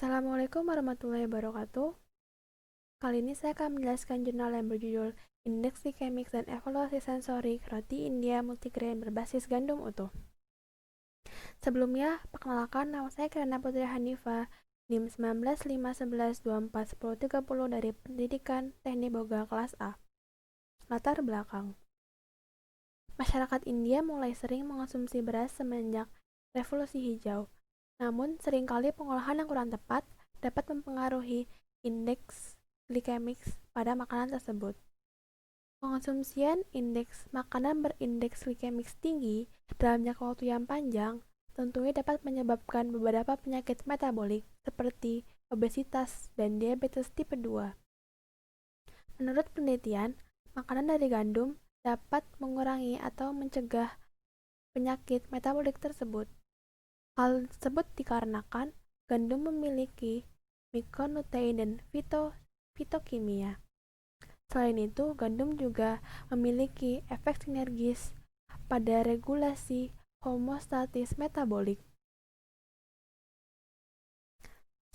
Assalamualaikum warahmatullahi wabarakatuh. Kali ini saya akan menjelaskan jurnal yang berjudul Indeks Glikemik dan Evaluasi Sensorik Roti India Multigrain berbasis gandum utuh. Sebelumnya, perkenalkan nama saya Kirana Putri Hanifa, NIM 195111241030 dari Pendidikan Teknik Boga kelas A. Latar belakang. Masyarakat India mulai sering mengonsumsi beras semenjak Revolusi Hijau. Namun, seringkali pengolahan yang kurang tepat dapat mempengaruhi indeks glikemik pada makanan tersebut. Pengonsumsian indeks makanan berindeks glikemik tinggi dalam jangka waktu yang panjang tentunya dapat menyebabkan beberapa penyakit metabolik seperti obesitas dan diabetes tipe 2. Menurut penelitian, makanan dari gandum dapat mengurangi atau mencegah penyakit metabolik tersebut. Hal tersebut dikarenakan gandum memiliki mikronutrien dan fitokimia. Selain itu, gandum juga memiliki efek sinergis pada regulasi homeostatis metabolik.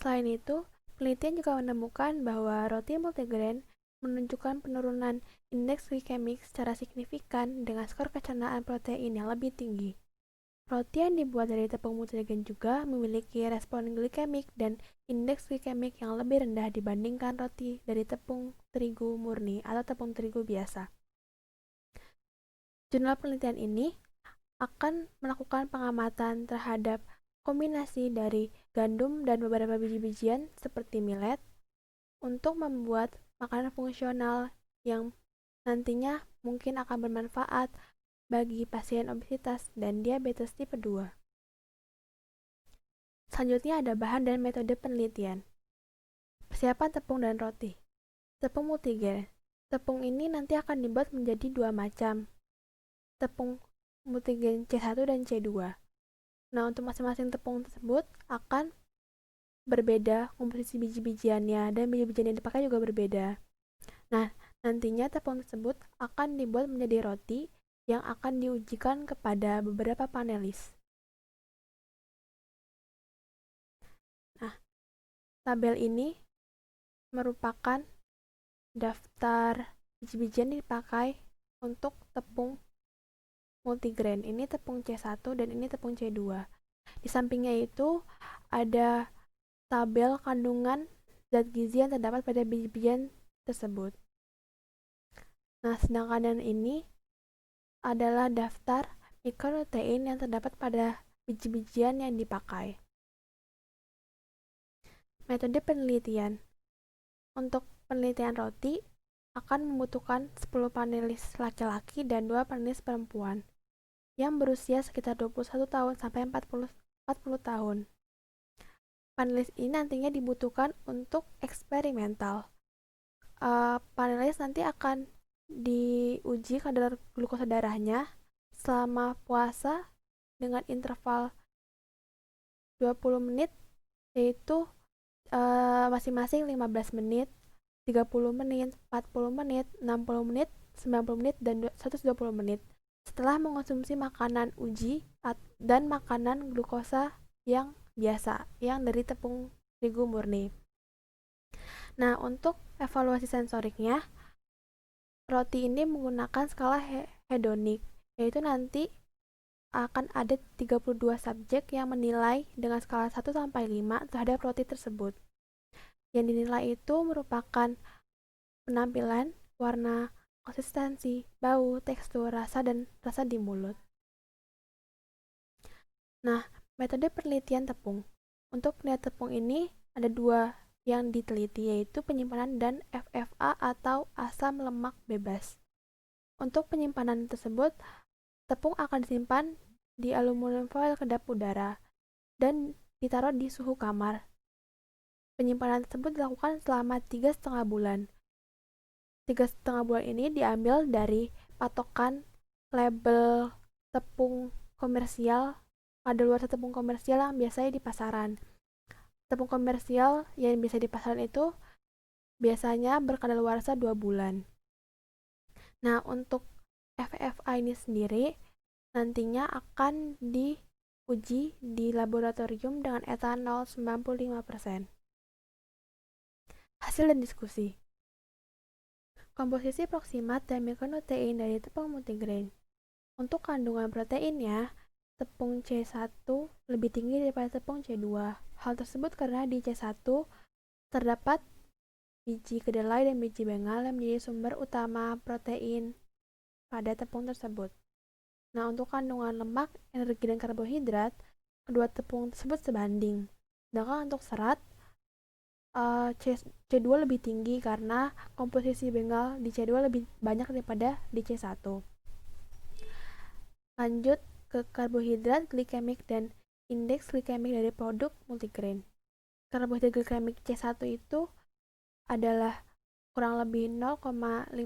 Selain itu, penelitian juga menemukan bahwa roti multigrain menunjukkan penurunan indeks glikemik secara signifikan dengan skor kecernaan protein yang lebih tinggi. Roti yang dibuat dari tepung multigrain juga memiliki respon glikemik dan indeks glikemik yang lebih rendah dibandingkan roti dari tepung terigu murni atau tepung terigu biasa. Jurnal penelitian ini akan melakukan pengamatan terhadap kombinasi dari gandum dan beberapa biji-bijian seperti millet untuk membuat makanan fungsional yang nantinya mungkin akan bermanfaat bagi pasien obesitas dan diabetes tipe 2. Selanjutnya ada bahan dan metode penelitian. Persiapan tepung dan roti. Tepung multigrain. Tepung ini nanti akan dibuat menjadi dua macam. Tepung multigrain C1 dan C2. Nah, untuk masing-masing tepung tersebut akan berbeda komposisi biji-bijiannya dan biji-bijian yang dipakai juga berbeda. Nah, nantinya tepung tersebut akan dibuat menjadi roti yang akan diujikan kepada beberapa panelis. Nah, tabel ini merupakan daftar biji-bijian yang dipakai untuk tepung multigrain. Ini tepung C1 dan ini tepung C2. Di sampingnya itu ada tabel kandungan zat gizi yang terdapat pada biji-bijian tersebut. Nah, sedangkan yang ini adalah daftar mikronutrien yang terdapat pada biji-bijian yang dipakai. Metode penelitian. Untuk penelitian roti akan membutuhkan 10 panelis laki-laki dan 2 panelis perempuan yang berusia sekitar 21 tahun sampai 40 tahun. Panelis ini nantinya dibutuhkan untuk eksperimental. Panelis nanti akan diuji kadar glukosa darahnya selama puasa dengan interval 20 menit, yaitu masing-masing 15 menit, 30 menit, 40 menit, 60 menit, 90 menit, dan 120 menit setelah mengonsumsi makanan uji dan makanan glukosa yang biasa, yang dari tepung terigu murni. Nah, untuk evaluasi sensoriknya, roti ini menggunakan skala hedonik, yaitu nanti akan ada 32 subjek yang menilai dengan skala 1 sampai 5 terhadap roti tersebut. Yang dinilai itu merupakan penampilan, warna, konsistensi, bau, tekstur, rasa, dan rasa di mulut. Nah, metode penelitian tepung. Untuk penelitian tepung ini ada dua yang diteliti, yaitu penyimpanan dan FFA atau asam lemak bebas. Untuk penyimpanan tersebut, tepung akan disimpan di aluminium foil kedap udara dan ditaruh di suhu kamar. Penyimpanan tersebut dilakukan selama 3,5 bulan. 3,5 bulan ini diambil dari patokan label tepung komersial, kadaluarsa tepung komersial yang biasanya di pasaran. Tepung komersial yang bisa di pasaran itu biasanya berkadaluarsa 2 bulan. Nah, untuk FFA ini sendiri nantinya akan diuji di laboratorium dengan etanol 95%. Hasil dan diskusi. Komposisi proksimat dan mikronutrien dari tepung multigrain. Untuk kandungan proteinnya, tepung C1 lebih tinggi daripada tepung C2. Hal tersebut karena di C1 terdapat biji kedelai dan biji bengal yang menjadi sumber utama protein pada tepung tersebut. Nah, untuk kandungan lemak, energi, dan karbohidrat, kedua tepung tersebut sebanding. Sedangkan untuk serat, C2 lebih tinggi karena komposisi bengal di C2 lebih banyak daripada di C1. Lanjut ke karbohidrat, glikemik, dan indeks glikemik dari produk multigrain. Karbohidrat glikemik C1 itu adalah kurang lebih 0,54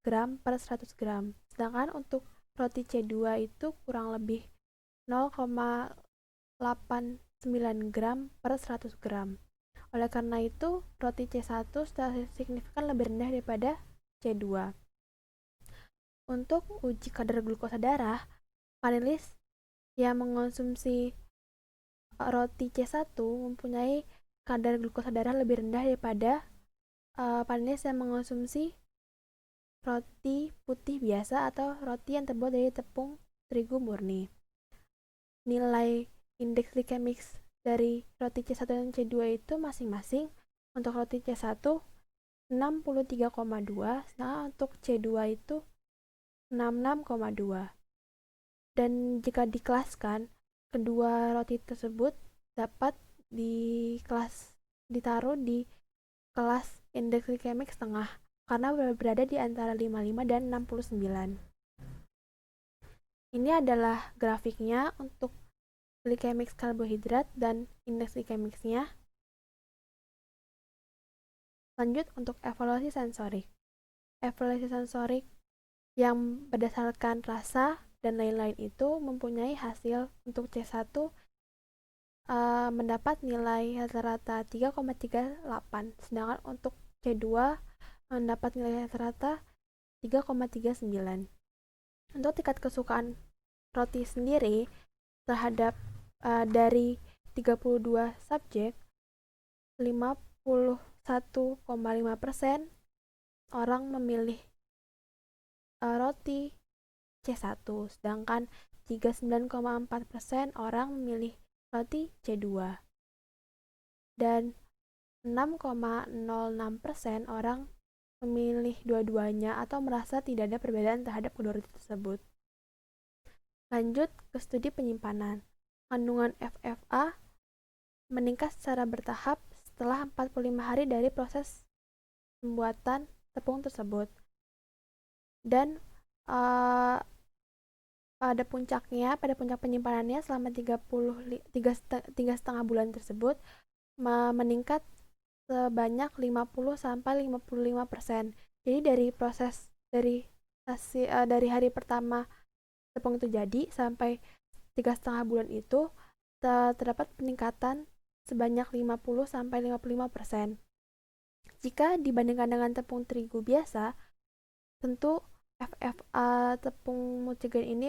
gram per 100 gram. Sedangkan untuk roti C2 itu kurang lebih 0,89 gram per 100 gram. Oleh karena itu, roti C1 secara signifikan lebih rendah daripada C2. Untuk uji kadar glukosa darah, panelis yang mengonsumsi roti C1 mempunyai kadar glukosa darah lebih rendah daripada panelis yang mengonsumsi roti putih biasa atau roti yang terbuat dari tepung terigu murni. Nilai indeks glikemik dari roti C1 dan C2 itu masing-masing untuk roti C1 63,2, sedangkan untuk C2 itu 66,2. Dan jika dikelaskan, kedua roti tersebut dapat ditaruh di kelas indeks glikemik setengah karena berada di antara 55 dan 69. Ini adalah grafiknya untuk glikemik karbohidrat dan indeks glikemiknya. Lanjut untuk evaluasi sensorik. Evaluasi sensorik yang berdasarkan rasa dan lain-lain itu mempunyai hasil untuk C1 mendapat nilai rata-rata 3,38, sedangkan untuk C2 mendapat nilai rata-rata 3,39. Untuk tingkat kesukaan roti sendiri terhadap dari 32 subjek, 51,5% orang memilih roti C1, sedangkan 39,4% orang memilih roti C2. Dan 6,06% orang memilih dua-duanya atau merasa tidak ada perbedaan terhadap kedua roti tersebut. Lanjut ke studi penyimpanan. Kandungan FFA meningkat secara bertahap setelah 45 hari dari proses pembuatan tepung tersebut. Dan pada puncak penyimpanannya selama 3,5 bulan tersebut meningkat sebanyak 50-55%. Jadi dari proses dari hari pertama tepung itu jadi sampai 3,5 bulan itu terdapat peningkatan sebanyak 50-55%. Jika dibandingkan dengan tepung terigu biasa, tentu FFA tepung multigrain ini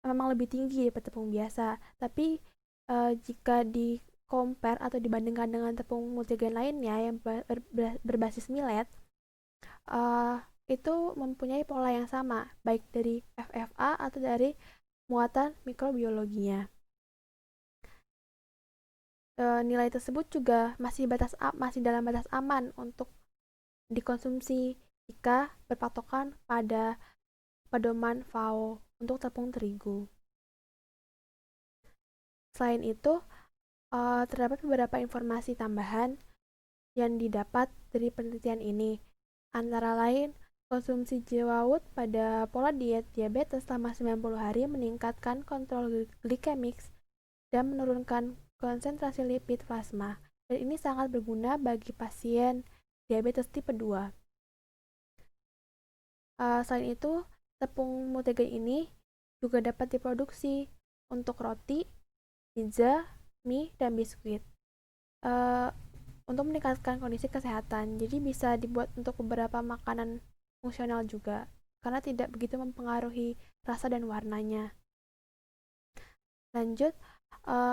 memang lebih tinggi daripada tepung biasa. Tapi jika di compare atau dibandingkan dengan tepung multigrain lainnya yang berbasis millet, itu mempunyai pola yang sama, baik dari FFA atau dari muatan mikrobiologinya. Nilai tersebut juga masih dalam batas aman untuk dikonsumsi jika berpatokan pada pedoman FAO untuk tepung terigu. Selain itu, terdapat beberapa informasi tambahan yang didapat dari penelitian ini, antara lain konsumsi jewawut pada pola diet diabetes selama 90 hari meningkatkan kontrol glikemik dan menurunkan konsentrasi lipid plasma, dan ini sangat berguna bagi pasien diabetes tipe 2. Selain itu, tepung multigrain ini juga dapat diproduksi untuk roti, pizza, mie, dan biskuit untuk meningkatkan kondisi kesehatan. Jadi bisa dibuat untuk beberapa makanan fungsional juga, karena tidak begitu mempengaruhi rasa dan warnanya. Lanjut,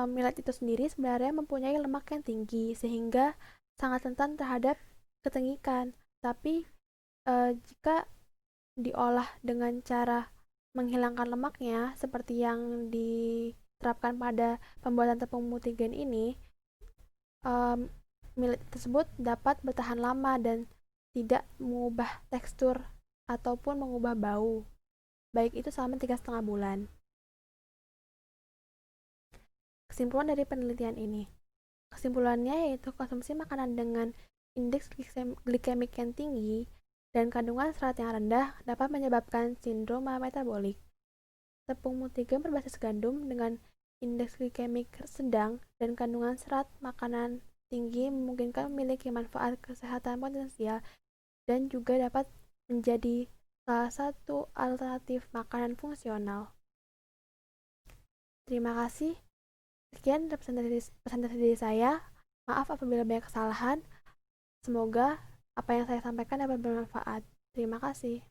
millet itu sendiri sebenarnya mempunyai lemak yang tinggi, sehingga sangat rentan terhadap ketengikan. Tapi jika diolah dengan cara menghilangkan lemaknya seperti yang diterapkan pada pembuatan tepung multigrain ini, milik tersebut dapat bertahan lama dan tidak mengubah tekstur ataupun mengubah bau, baik itu selama 3,5 bulan. Kesimpulan dari penelitian ini, kesimpulannya yaitu konsumsi makanan dengan indeks glikemik yang tinggi dan kandungan serat yang rendah dapat menyebabkan sindrom metabolik. Tepung multigrain berbasis gandum dengan indeks glikemik sedang dan kandungan serat makanan tinggi memungkinkan memiliki manfaat kesehatan potensial dan juga dapat menjadi salah satu alternatif makanan fungsional. Terima kasih. Sekian presentasi dari saya. Maaf apabila banyak kesalahan. Semoga apa yang saya sampaikan dapat bermanfaat. Terima kasih.